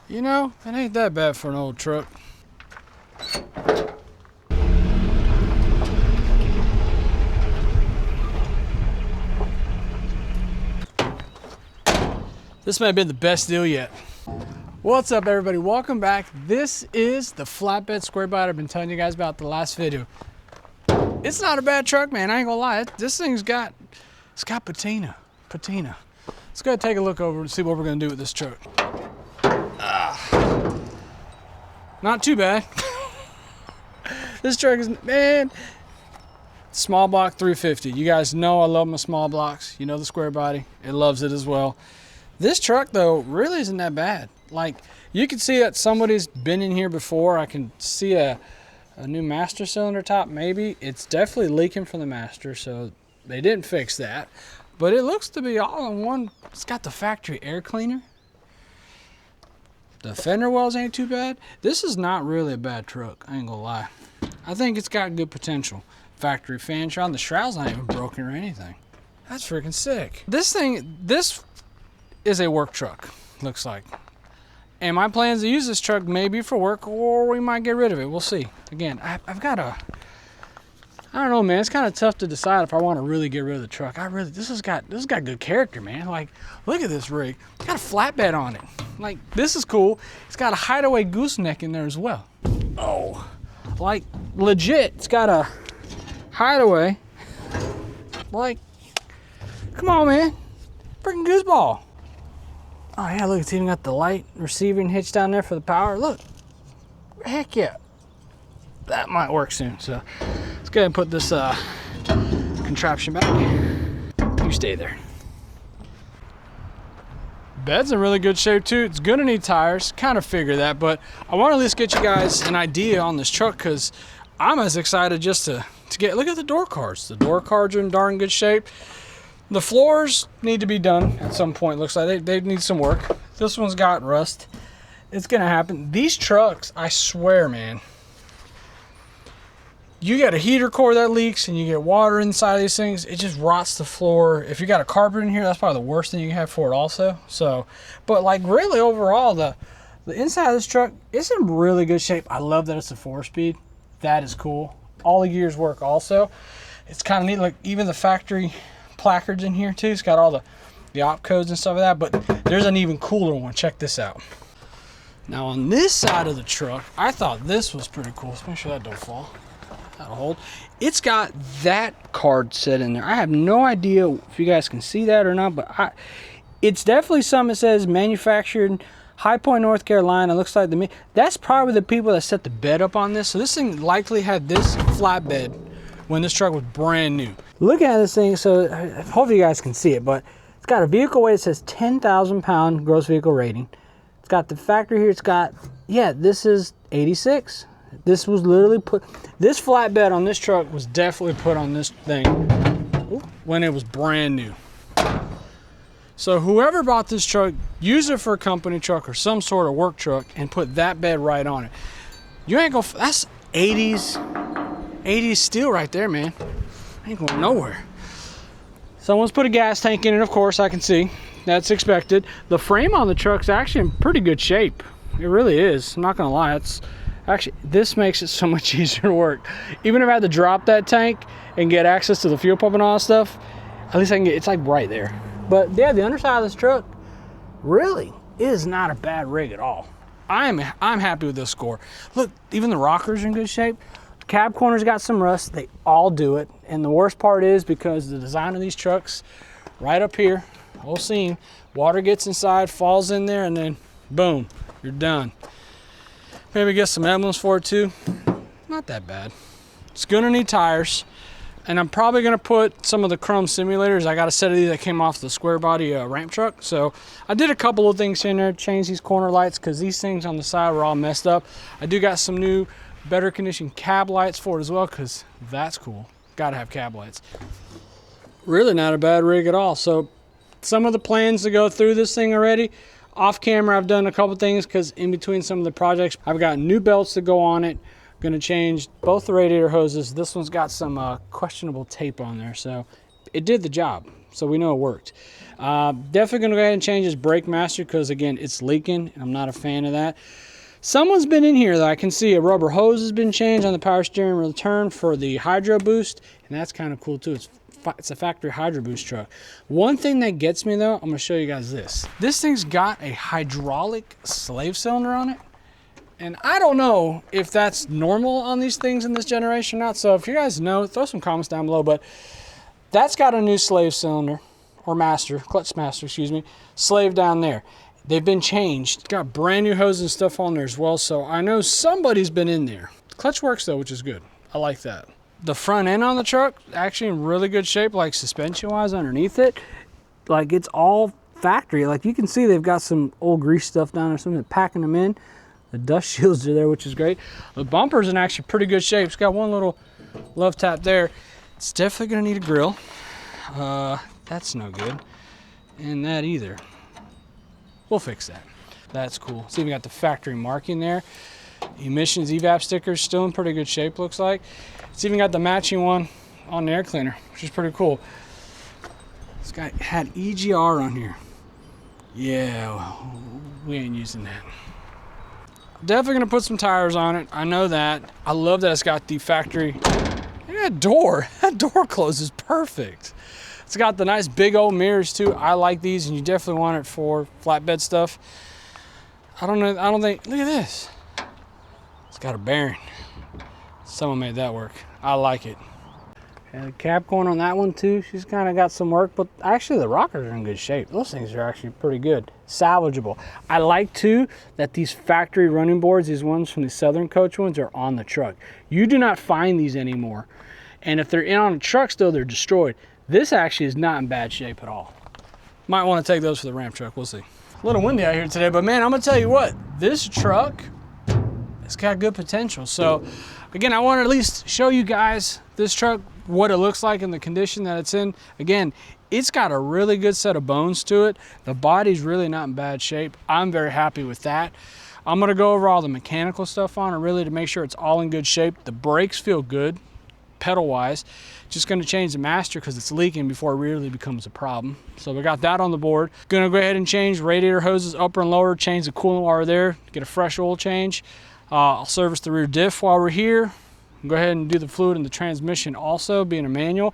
You know, it ain't that bad for an old truck. This may have been the best deal yet. What's up, everybody? Welcome back. This is the flatbed square body I've been telling you guys about the last video. It's not a bad truck, man. I ain't gonna lie. This thing's got, it's got patina. Let's go take a look over and see what we're gonna do with this truck. Not too bad. This truck is, man, small block 350. You guys know I love my small blocks. You know the square body. It loves it as well. This truck, though, really isn't that bad. Like, you can see that somebody's been in here before. I can see a new master cylinder top, maybe. It's definitely leaking from the master, so they didn't fix that. But it looks to be all in one. It's got the factory air cleaner. The fender wells ain't too bad. This is not really a bad truck, I ain't gonna lie. I think it's got good potential. Factory fan shroud, the shroud's not even broken or anything. That's freaking sick. This is a work truck, looks like. And my plans to use this truck maybe for work, or we might get rid of it. We'll see. Again, I've got I don't know, man. It's kind of tough to decide if I want to really get rid of the truck. This has got good character, man. Like, look at this rig. It's got a flatbed on it. Like, this is cool. It's got a hideaway gooseneck in there as well. Oh, like legit. It's got a hideaway. Like, come on, man. Freaking gooseball. Oh yeah, look, it's even got the light receiving hitch down there for the power. Look, heck yeah. That might work soon. So let's go ahead and put this contraption back. You stay there. Bed's in really good shape too. It's gonna need tires, kind of figure that, but I want to at least get you guys an idea on this truck because I'm as excited just to get, look at the door cards. The door cards are in darn good shape. The floors need to be done at some point. Looks like they need some work. This one's got rust. It's gonna happen. These trucks, I swear, man, you got a heater core that leaks and you get water inside of these things, it just rots the floor. If you got a carpet in here, that's probably the worst thing you can have for it also. So, but like really overall, the inside of this truck is in really good shape. I love that it's a 4-speed. That is cool. All the gears work also. It's kind of neat, like even the factory placards in here too. It's got all the op codes and stuff like that, but there's an even cooler one. Check this out. Now on this side of the truck, I thought this was pretty cool. Let's make sure that don't fall. That'll hold. It's got that card set in there. I have no idea if you guys can see that or not, but it's definitely something that says manufactured High Point, North Carolina. It looks like that's probably the people that set the bed up on this. So this thing likely had this flatbed when this truck was brand new. Looking at this thing, so hopefully you guys can see it, but it's got a vehicle weight that says 10,000 pound gross vehicle rating. It's got the factory here. It's got, yeah, this is 86. This was literally this flatbed on this truck was definitely put on this thing when it was brand new. So whoever bought this truck, use it for a company truck or some sort of work truck and put that bed right on it. You ain't gonna, that's 80s steel right there, man. Ain't going nowhere. Someone's put a gas tank in it, of course, I can see. That's expected. The frame on the truck's actually in pretty good shape. It really is. I'm not gonna lie. Actually, this makes it so much easier to work. Even if I had to drop that tank and get access to the fuel pump and all that stuff, at least I can get, it's like right there. But yeah, the underside of this truck really is not a bad rig at all. I'm happy with this score. Look, even the rockers are in good shape. The cab corners got some rust. They all do it. And the worst part is because the design of these trucks, right up here, whole seam, water gets inside, falls in there, and then boom, you're done. Maybe get some emblems for it too. Not that bad. It's gonna need tires. And I'm probably gonna put some of the chrome simulators. I got a set of these that came off the square body ramp truck. So I did a couple of things in there, changed these corner lights because these things on the side were all messed up. I do got some new, better condition cab lights for it as well because that's cool. Gotta have cab lights. Really not a bad rig at all. So some of the plans to go through this thing already. Off camera, I've done a couple things because in between some of the projects, I've got new belts to go on it. Going to change both the radiator hoses. This one's got some questionable tape on there, so it did the job. so we know it worked. Definitely gonna go ahead and change this brake master because again, it's leaking and I'm not a fan of that. Someone's been in here though. I can see a rubber hose has been changed on the power steering return for the hydro boost, and that's kind of cool too. It's a factory hydro boost truck. One thing that gets me though, I'm gonna show you guys this. This thing's got a hydraulic slave cylinder on it. And I don't know if that's normal on these things in this generation or not. So if you guys know, throw some comments down below, but that's got a new slave cylinder or master, clutch master, excuse me, slave down there. They've been changed. Got brand new hoses and stuff on there as well. So I know somebody's been in there. Clutch works though, which is good. I like that. The front end on the truck, actually in really good shape, like suspension wise underneath it. Like it's all factory. Like you can see they've got some old grease stuff down there, something packing them in. The dust shields are there, which is great. The bumper's in actually pretty good shape. It's got one little love tap there. It's definitely gonna need a grill. That's no good. And that either. We'll fix that. That's cool. See, we got the factory marking there. Emissions evap stickers still in pretty good shape, looks like. It's even got the matching one on the air cleaner, which is pretty cool. This guy had EGR on here. Yeah, well, we ain't using that. Definitely gonna put some tires on it. I know that. I love that it's got the factory. Look at that door. That door closes perfect. It's got the nice big old mirrors too. I like these, and you definitely want it for flatbed stuff. I don't know. I don't think. Look at this. It's got a bearing. Someone made that work. I like it. And the cap going on that one too. She's kind of got some work, but actually the rockers are in good shape. Those things are actually pretty good. Salvageable. I like too that these factory running boards, these ones from the Southern Coach ones, are on the truck. You do not find these anymore. And if they're in on a truck still, they're destroyed. This actually is not in bad shape at all. Might want to take those for the Ram truck. We'll see. A little windy out here today, but man, I'm gonna tell you what, this truck, it's got good potential. So again, I want to at least show you guys this truck, what it looks like in the condition that it's in. Again, it's got a really good set of bones to it. The body's really not in bad shape. I'm very happy with that. I'm gonna go over all the mechanical stuff on it really to make sure it's all in good shape. The brakes feel good, pedal wise. Just gonna change the master because it's leaking before it really becomes a problem. So we got that on the board. Gonna go ahead and change radiator hoses upper and lower, change the coolant while we're there, get a fresh oil change. I'll service the rear diff while we're here. Go ahead and do the fluid in the transmission also, being a manual.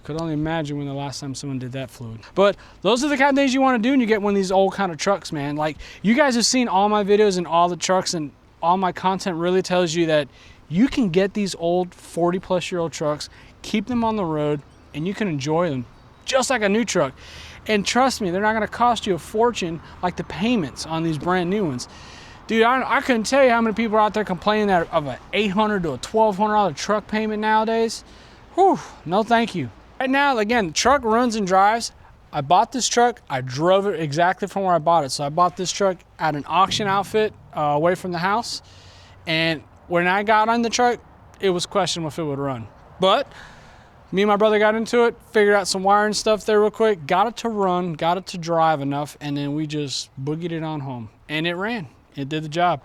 Could only imagine when the last time someone did that fluid. But those are the kind of things you want to do when you get one of these old kind of trucks, man. Like, you guys have seen all my videos and all the trucks, and all my content really tells you that you can get these old 40-plus-year-old trucks, keep them on the road, and you can enjoy them just like a new truck. And trust me, they're not going to cost you a fortune like the payments on these brand new ones. Dude, I couldn't tell you how many people are out there complaining that of an $800 to a $1,200 truck payment nowadays. Whew, no thank you. Right now, again, the truck runs and drives. I bought this truck. I drove it exactly from where I bought it. So I bought this truck at an auction outfit away from the house. And when I got on the truck, it was questionable if it would run. But me and my brother got into it, figured out some wiring stuff there real quick, got it to run, got it to drive enough, and then we just boogied it on home. And it ran. It did the job.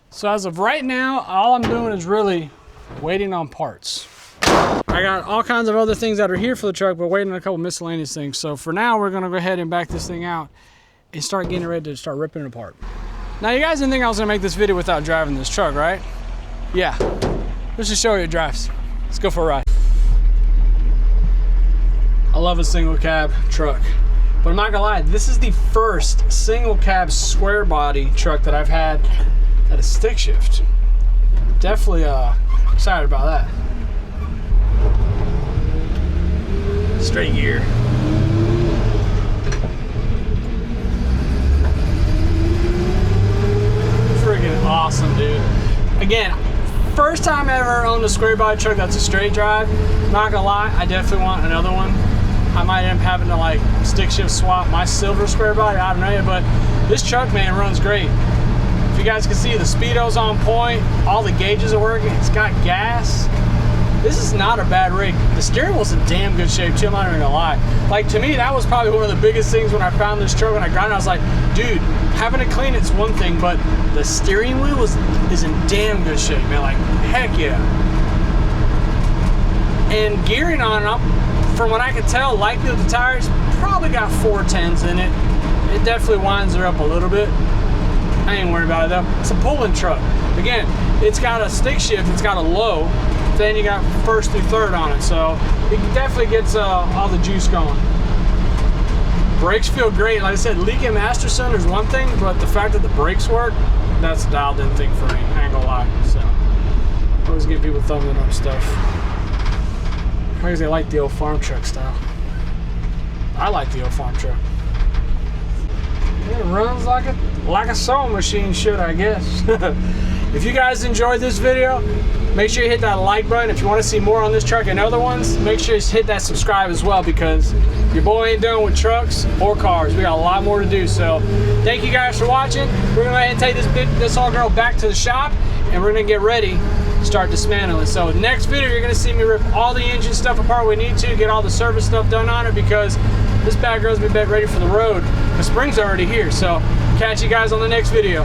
So as of right now, all I'm doing is really waiting on parts. I got all kinds of other things that are here for the truck, but waiting on a couple miscellaneous things. So for now, we're gonna go ahead and back this thing out and start getting ready to start ripping it apart. Now, you guys didn't think I was gonna make this video without driving this truck, right? Yeah, let's just show you it drives. Let's go for a ride. I love a single cab truck. But I'm not gonna lie, this is the first single cab square body truck that I've had that is stick shift. Definitely excited about that. Straight gear. Freaking awesome, dude. Again, first time ever owned a square body truck that's a straight drive. Not gonna lie, I definitely want another one. I might end up having to like stick shift swap my silver square body, I don't know yet, but this truck, man, runs great. If you guys can see, the speedo's on point, all the gauges are working, it's got gas. This is not a bad rig. The steering wheel's in damn good shape too, I'm not even gonna lie. Like, to me, that was probably one of the biggest things when I found this truck, when I got it, I was like, dude, having to clean it's one thing, but the steering wheel is in damn good shape, man, like, heck yeah. And gearing on it, I'm from what I can tell, likely with the tires, probably got 410s in it. It definitely winds her up a little bit. I ain't worried about it though. It's a pulling truck. Again, it's got a stick shift, it's got a low, then you got first through third on it, so it definitely gets all the juice going. Brakes feel great. Like I said, leaking master cylinder is one thing, but the fact that the brakes work, that's a dialed in thing for me. I ain't gonna lie. So I always give people thumbs up stuff. Because they like the old farm truck style. I like the old farm truck. It runs like a sewing machine should, I guess. If you guys enjoyed this video, make sure you hit that like button. If you want to see more on this truck and other ones, make sure you hit that subscribe as well, because your boy ain't done with trucks or cars. We got a lot more to do. So thank you guys for watching. We're going to go ahead and take this old girl back to the shop, and we're going to get ready to start dismantling. So next video, you're going to see me rip all the engine stuff apart we need to, get all the service stuff done on it, because this bad girl's been ready for the road. The spring's already here. So catch you guys on the next video.